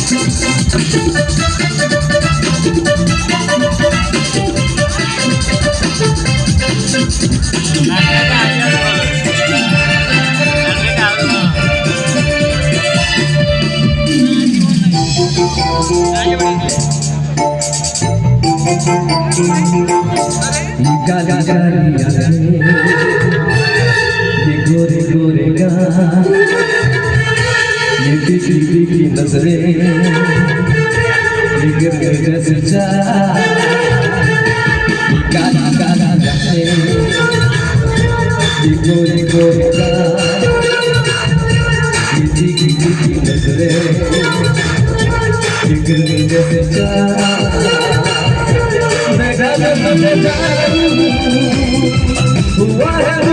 ये गोरे गोरे गा ये दिखी दिखी नजरें ये गिर सजा ये काला काला जाने ये गोरे गोरे गा ये दिखी दिखी नजरें ये गिर सजा हुआ है